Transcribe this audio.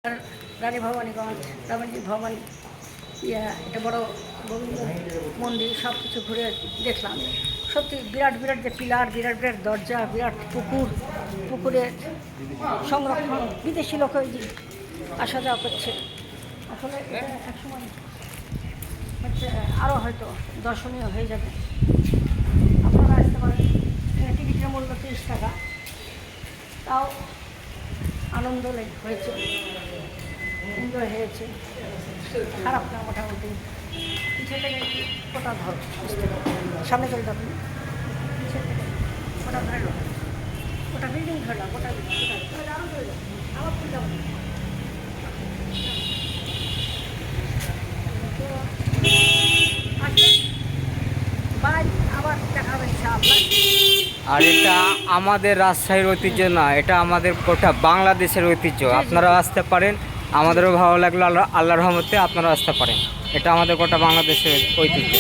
আর রানী ভবানীগঞ্জ, রামজি ভবন, এটা বড় গোবিন্দ মন্দির, সব কিছু ঘুরে দেখলাম। সত্যি বিরাট বিরাট যে পিলার, বিরাট বিরাট দরজা, বিরাট পুকুর, পুকুরের সংরক্ষণ, বিদেশি লোক ওই যে আসা যাওয়া করছে। আসলে এটা একসময় হচ্ছে আরও হয়তো দর্শনীয় হয়ে যাবে। আপনারা আসতে পারেন। টিকিটের মূল্য 30 টাকা, তাও আনন্দ হয়েছে, এনজয় হয়েছে, খারাপ না মোটামুটি। পিছিয়ে থেকে ওটা ধরো, সামনে চলে যাবেন, পিছিয়ে থেকে ওটা ধরলো, ওটা বিল্ডিং ধরলাম, ওটা আরও চলে যাবে, আবার চলে যাবেন। আবার দেখা হবে ইনশাআল্লাহ। আর এটা আমাদের রাজশাহীর ঐতিহ্য না, এটা আমাদের গোটা বাংলাদেশের ঐতিহ্য। আপনারা আসতে পারেন, আমাদেরও ভালো লাগলো। আল্লাহর রহমতে আপনারা আসতে পারেন। এটা আমাদের গোটা বাংলাদেশের ঐতিহ্য।